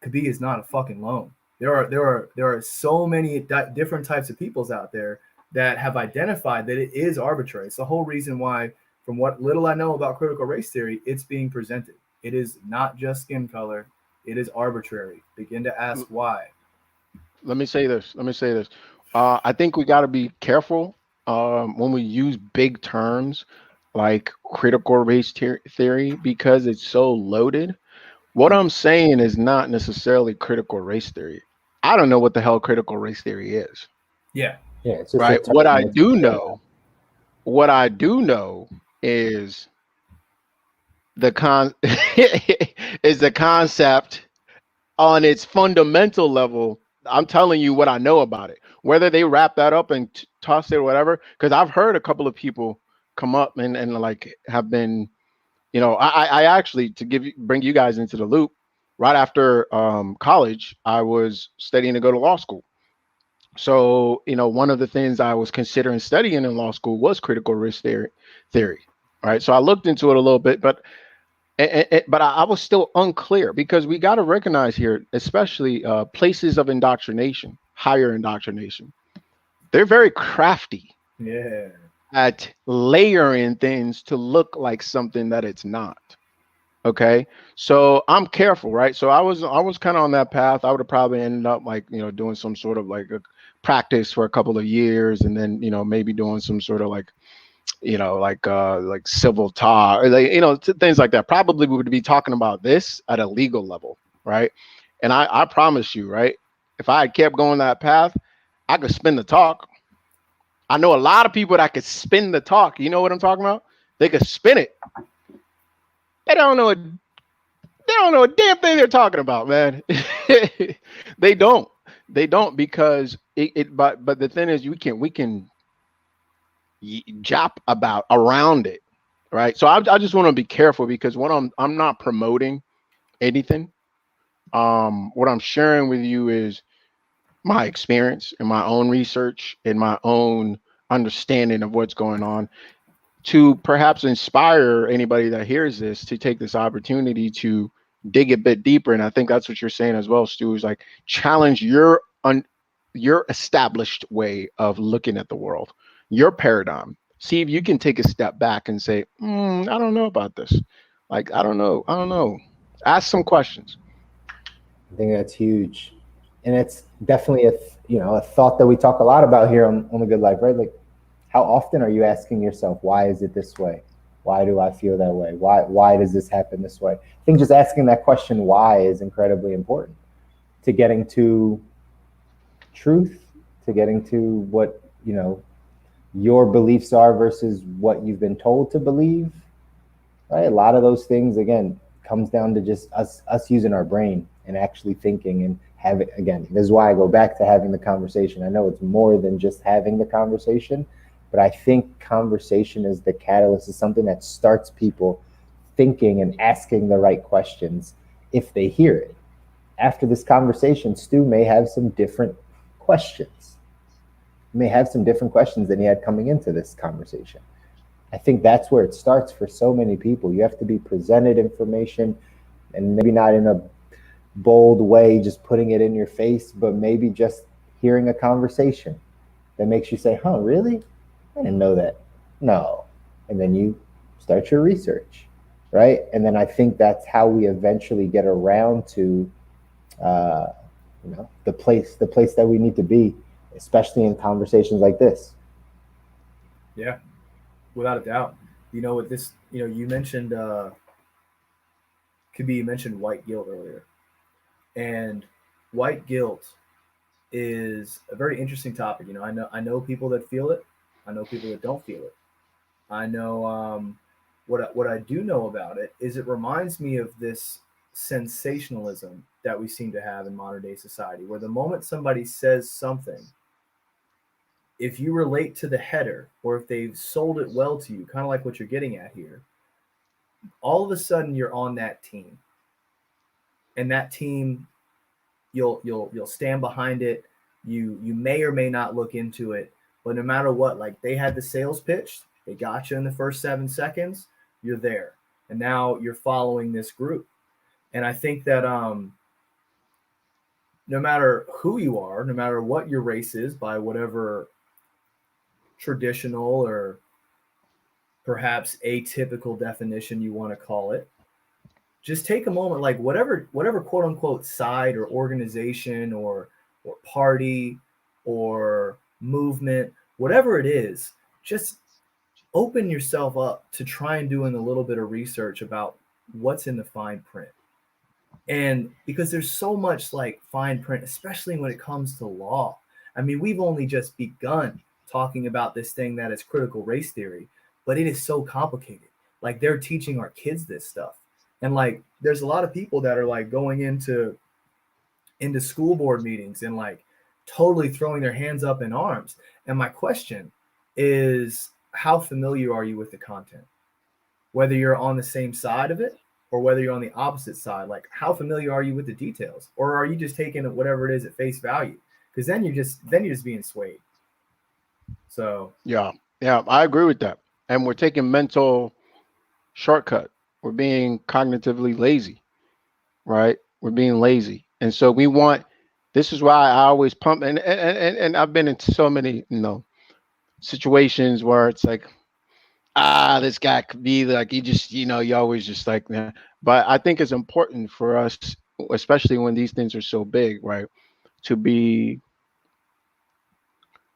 Speaker 3: Kobi is not a fucking loan. There are so many different types of peoples out there that have identified that it is arbitrary. It's the whole reason why, from what little I know about critical race theory, it's being presented. It is not just skin color. It is arbitrary. Begin to ask why.
Speaker 4: Let me say this. I think we got to be careful when we use big terms like critical race theory because it's so loaded. What I'm saying is not necessarily critical race theory. I don't know what the hell critical race theory is.
Speaker 3: Yeah.
Speaker 1: Yeah. It's just
Speaker 4: right. What I do know is the concept on its fundamental level. I'm telling you what I know about it. Whether they wrap that up and toss it or whatever, because I've heard a couple of people come up and like have been, I actually, to bring you guys into the loop, right after college, I was studying to go to law school. So, one of the things I was considering studying in law school was critical race theory. Right. So I looked into it a little bit, but I was still unclear because we got to recognize here, especially places of indoctrination, higher indoctrination. They're very crafty at layering things to look like something that it's not. Okay. So I'm careful, right? So I was kind of on that path. I would have probably ended up like, doing some sort of like a practice for a couple of years and then, maybe doing some sort of like, like civil talk or like, things like that. Probably we would be talking about this at a legal level, right? And I promise you, right, if I had kept going that path, I could spin the talk. I know a lot of people that could spin the talk. You know what I'm talking about? They could spin it. They don't know a damn thing they're talking about, man. They don't because but the thing is we can jop about around it, right? So I just want to be careful because what I'm not promoting anything. What I'm sharing with you is my experience and my own research and my own understanding of what's going on. to perhaps inspire anybody that hears this to take this opportunity to dig a bit deeper. And I think that's what you're saying as well, Stu, is like challenge your established way of looking at the world, your paradigm. See if you can take a step back and say, I don't know about this. Like, I don't know. Ask some questions.
Speaker 1: I think that's huge, and it's definitely a thought that we talk a lot about here on the Good Life, right? Like, how often are you asking yourself, why is it this way? Why do I feel that way? Why does this happen this way? I think just asking that question, why, is incredibly important to getting to truth, to getting to what your beliefs are versus what you've been told to believe. Right? A lot of those things, again, comes down to just us using our brain and actually thinking and having. Again, this is why I go back to having the conversation. I know it's more than just having the conversation, but I think conversation is the catalyst, is something that starts people thinking and asking the right questions if they hear it. After this conversation, Stu may have some different questions. He may have some different questions than he had coming into this conversation. I think that's where it starts for so many people. You have to be presented information, and maybe not in a bold way, just putting it in your face, but maybe just hearing a conversation that makes you say, huh, really? I didn't know that. No. And then you start your research, right? And then I think that's how we eventually get around to, the place that we need to be, especially in conversations like this.
Speaker 3: Yeah, without a doubt. With this, you mentioned, Kobi, you mentioned white guilt earlier. And white guilt is a very interesting topic. I know people that feel it. I know people that don't feel it. I know what I do know about it is it reminds me of this sensationalism that we seem to have in modern day society, where the moment somebody says something, if you relate to the header or if they've sold it well to you, kind of like what you're getting at here, all of a sudden you're on that team, and that team, you'll stand behind it. You may or may not look into it, but no matter what, like they had the sales pitch, they got you in the first 7 seconds, you're there, and now you're following this group. And I think that no matter who you are, no matter what your race is, by whatever traditional or perhaps atypical definition you want to call it, just take a moment, like whatever quote unquote side or organization or party or movement, whatever it is, just open yourself up to try and doing a little bit of research about what's in the fine print. And because there's so much like fine print, especially when it comes to law. I mean, we've only just begun talking about this thing that is critical race theory, but it is so complicated. Like they're teaching our kids this stuff. And like there's a lot of people that are like going into school board meetings and like totally throwing their hands up in arms. And my question is, how familiar are you with the content? Whether you're on the same side of it or whether you're on the opposite side, like how familiar are you with the details? Or are you just taking whatever it is at face value? Because then you're just being swayed. So
Speaker 4: Yeah, I agree with that. And we're taking mental shortcut. We're being cognitively lazy, right? We're being lazy, and so we want. This is why I always pump, and I've been in so many situations where it's like, this guy could be like, you just you always just like, nah. But I think it's important for us, especially when these things are so big, right, to be.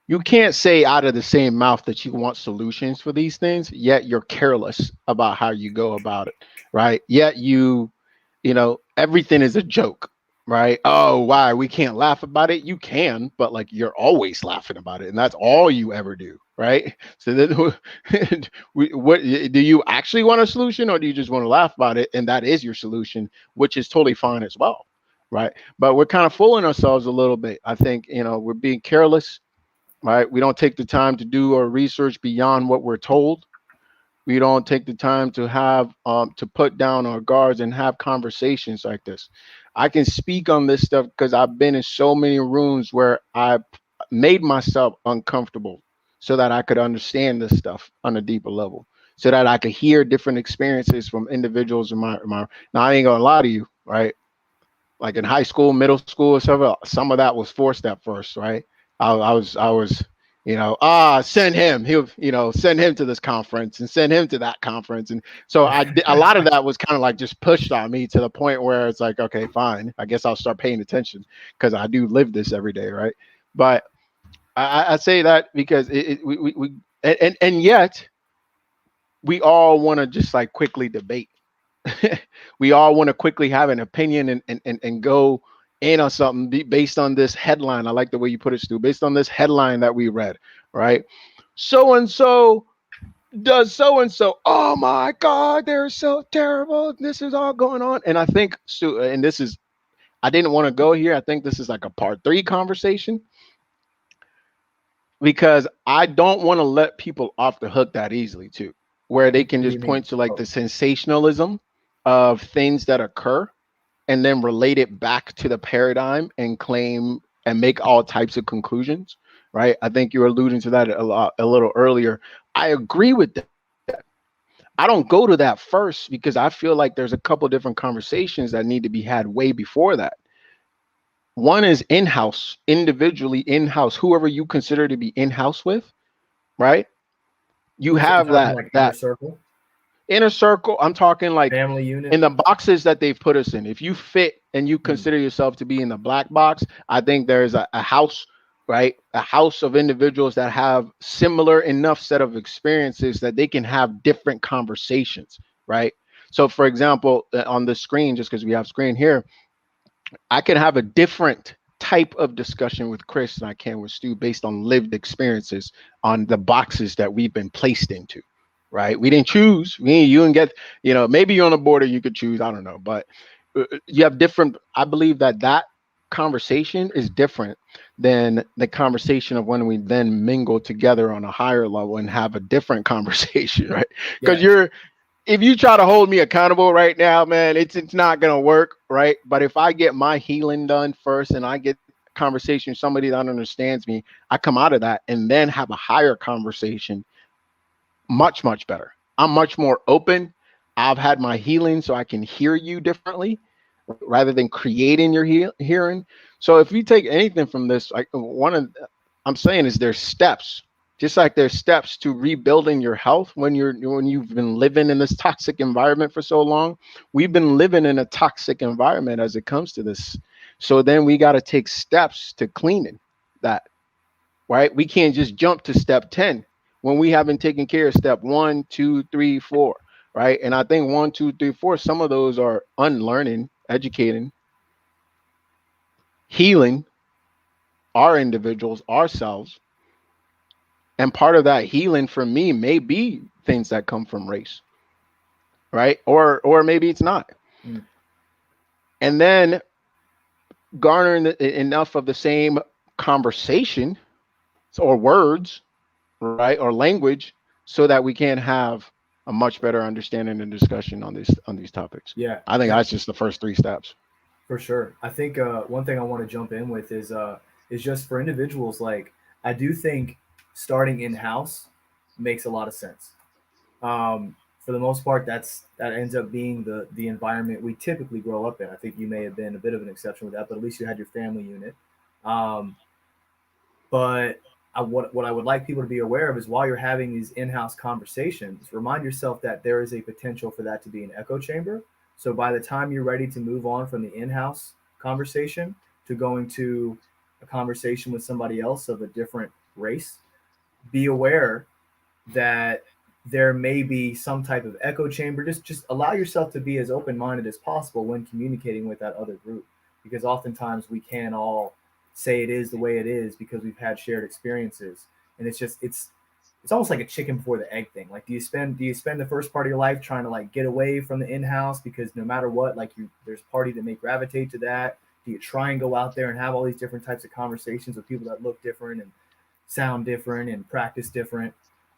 Speaker 4: You can't say out of the same mouth that you want solutions for these things, yet you're careless about how you go about it, right? Yet everything is a joke, right? Oh, why? We can't laugh about it. You can, but like you're always laughing about it, and that's all you ever do, right? So then, what do you actually want a solution, or do you just want to laugh about it, and that is your solution, which is totally fine as well, right? But we're kind of fooling ourselves a little bit. I think we're being careless, right? We don't take the time to do our research beyond what we're told. We don't take the time to have to put down our guards and have conversations like this. I can speak on this stuff because I've been in so many rooms where I made myself uncomfortable so that I could understand this stuff on a deeper level. so that I could hear different experiences from individuals in my now I ain't gonna lie to you, right? Like in high school, middle school, some of that was forced at first, right? I was, send him, send him to this conference and send him to that conference. And so a lot of that was kind of like just pushed on me to the point where it's like, okay, fine, I guess I'll start paying attention because I do live this every day, right? But I say that because we and yet we all want to just like quickly debate. We all want to quickly have an opinion and go in on something based on this headline. I like the way you put it, Stu. Based on this headline that we read, right? So and so does so and so. Oh my God, they're so terrible. This is all going on. And I think, Stu, and this is, I didn't want to go here. I think this is like a part 3 conversation because I don't want to let people off the hook that easily, too, where they can just point to like the sensationalism of things that occur and then relate it back to the paradigm and claim and make all types of conclusions, right? I think you were alluding to that a little earlier. I agree with that. I don't go to that first because I feel like there's a couple different conversations that need to be had way before that. One is in-house, individually in-house, whoever you consider to be in-house with, right? You have that
Speaker 3: like inner circle.
Speaker 4: Inner circle, I'm talking like
Speaker 3: family unit.
Speaker 4: In the boxes that they've put us in. If you fit and you consider yourself to be in the black box, I think there's a house, right? A house of individuals that have similar enough set of experiences that they can have different conversations, right? So for example, on the screen, just because we have screen here, I can have a different type of discussion with Chris than I can with Stu based on lived experiences on the boxes that we've been placed into. Right? We didn't choose. You didn't get, maybe you're on the border, you could choose. I don't know. But you have different, I believe that conversation is different than the conversation of when we then mingle together on a higher level and have a different conversation, right? Because if you try to hold me accountable right now, man, it's not going to work, right? But if I get my healing done first and I get conversation with somebody that understands me, I come out of that and then have a higher conversation. Much, much better. I'm much more open. I've had my healing so I can hear you differently rather than creating your hearing. So if you take anything from this, I'm saying is there's steps, just like there's steps to rebuilding your health when you've been living in this toxic environment for so long. We've been living in a toxic environment as it comes to this. So then we got to take steps to cleaning that, right? We can't just jump to step 10 when we haven't taken care of step 1, 2, 3, 4, right? And I think 1, 2, 3, 4, some of those are unlearning, educating, healing our individuals, ourselves. And part of that healing for me may be things that come from race, right? Or maybe it's not. And then garnering enough of the same conversation or words, right, or language, so that we can have a much better understanding and discussion on these topics.
Speaker 3: Yeah,
Speaker 4: I think that's just the first 3 steps.
Speaker 3: For sure. I think one thing I want to jump in with is just for individuals. Like, I do think starting in house makes a lot of sense. For the most part, that ends up being the environment we typically grow up in. I think you may have been a bit of an exception with that, but at least you had your family unit. But what I would like people to be aware of is while you're having these in-house conversations, remind yourself that there is a potential for that to be an echo chamber. So by the time you're ready to move on from the in-house conversation to going to a conversation with somebody else of a different race, be aware that there may be some type of echo chamber. Just allow yourself to be as open-minded as possible when communicating with that other group, because oftentimes we can't all say it is the way it is because we've had shared experiences, and it's almost like a chicken before the egg thing. Like, do you spend the first part of your life trying to like get away from the in-house because no matter what, like there's a party that may gravitate to that? Do you try and go out there and have all these different types of conversations with people that look different and sound different and practice different?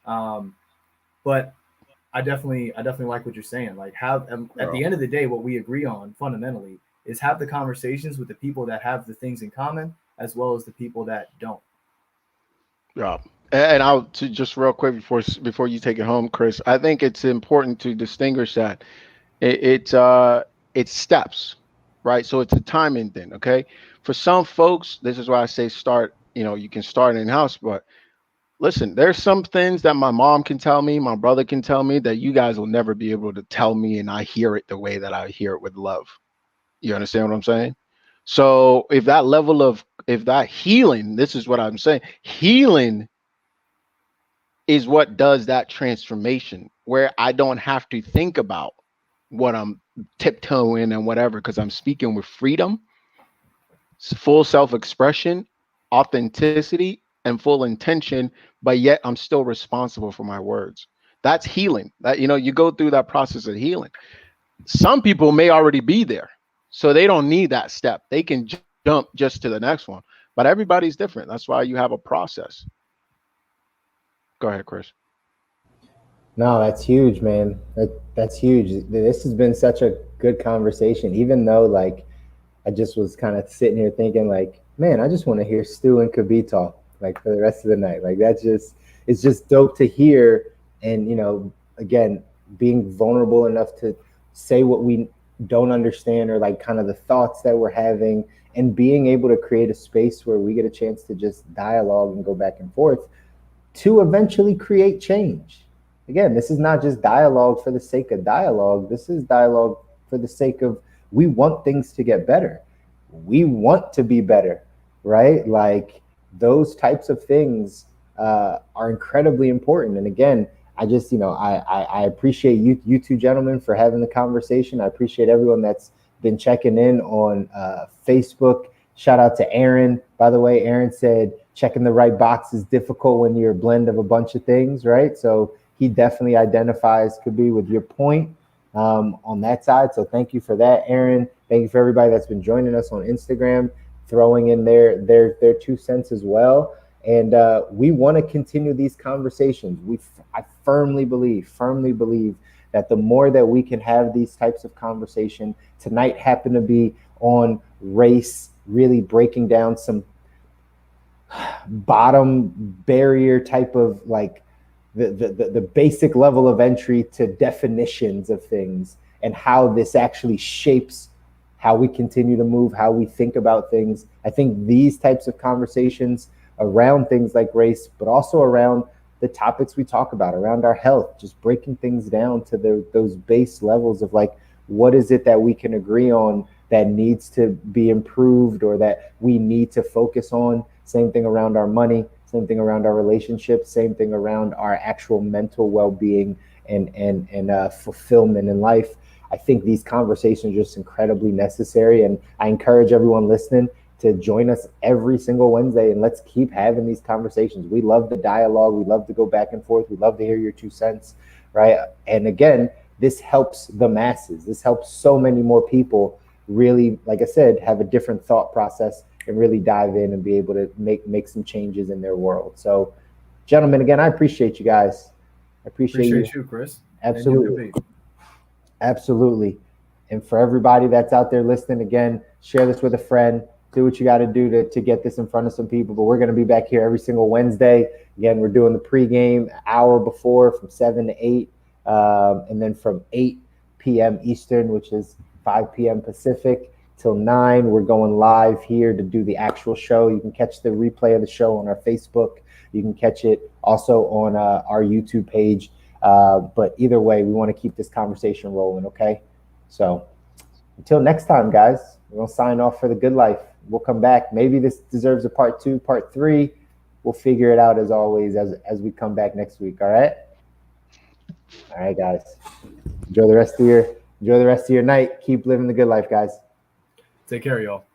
Speaker 3: But I definitely like what you're saying. Like, at the end of the day, what we agree on fundamentally is have the conversations with the people that have the things in common as well as the people that don't.
Speaker 4: Yeah. And I'll to just real quick before you take it home, Chris. I think it's important to distinguish that it's steps, right? So it's a timing thing. Okay. For some folks, this is why I say start. You can start in house, but listen, there's some things that my mom can tell me, my brother can tell me that you guys will never be able to tell me, and I hear it the way that I hear it with love. You understand what I'm saying? So if that healing, this is what I'm saying, healing is what does that transformation where I don't have to think about what I'm tiptoeing and whatever because I'm speaking with freedom, full self-expression, authenticity, and full intention, but yet I'm still responsible for my words. That's healing. That you go through that process of healing. Some people may already be there, so they don't need that step. They can jump just to the next one. But everybody's different. That's why you have a process. Go ahead, Chris.
Speaker 1: No, that's huge, man. That's huge. This has been such a good conversation, even though like I just was kind of sitting here thinking like, man, I just want to hear Stu and Kobi talk like for the rest of the night. Like that's just it's just dope to hear, and again, being vulnerable enough to say what we don't understand or like kind of the thoughts that we're having, and being able to create a space where we get a chance to just dialogue and go back and forth to eventually create change. Again, this is not just dialogue for the sake of dialogue. This is dialogue for the sake of we want things to get better. We want to be better, right? Like those types of things are incredibly important. And again, I just, I appreciate you two gentlemen for having the conversation. I appreciate everyone that's been checking in on Facebook. Shout out to Aaron. By the way, Aaron said checking the right box is difficult when you're a blend of a bunch of things, right? So he definitely identifies could be with your point on that side. So thank you for that, Aaron. Thank you for everybody that's been joining us on Instagram, throwing in their 2 cents as well. And we want to continue these conversations. I firmly believe that the more that we can have these types of conversation, tonight happened to be on race, really breaking down some bottom barrier type of like the basic level of entry to definitions of things and how this actually shapes how we continue to move, how we think about things. I think these types of conversations around things like race, but also around the topics we talk about around our health, just breaking things down to those base levels of like, what is it that we can agree on that needs to be improved or that we need to focus on? Same thing around our money, same thing around our relationships, same thing around our actual mental well-being and fulfillment in life. I think these conversations are just incredibly necessary, and I encourage everyone listening to join us every single Wednesday, and let's keep having these conversations. We love the dialogue. We love to go back and forth. We love to hear your 2 cents, right? And again, this helps the masses. This helps so many more people really, like I said, have a different thought process and really dive in and be able to make some changes in their world. So, gentlemen, again, I appreciate you guys. I appreciate
Speaker 3: you, Chris.
Speaker 1: Absolutely. Absolutely. And for everybody that's out there listening, again, share this with a friend. Do what you got to do to get this in front of some people. But we're going to be back here every single Wednesday. Again, we're doing the pregame hour before from 7 to 8. And then from 8 p.m. Eastern, which is 5 p.m. Pacific, till 9, we're going live here to do the actual show. You can catch the replay of the show on our Facebook. You can catch it also on our YouTube page. But either way, we want to keep this conversation rolling, okay? So until next time, guys, we're going to sign off for the good life. We'll come back. Maybe this deserves a part 2, part 3. We'll figure it out as always as we come back next week, all right? All right, guys. Enjoy the rest of your night. Keep living the good life, guys.
Speaker 3: Take care, y'all.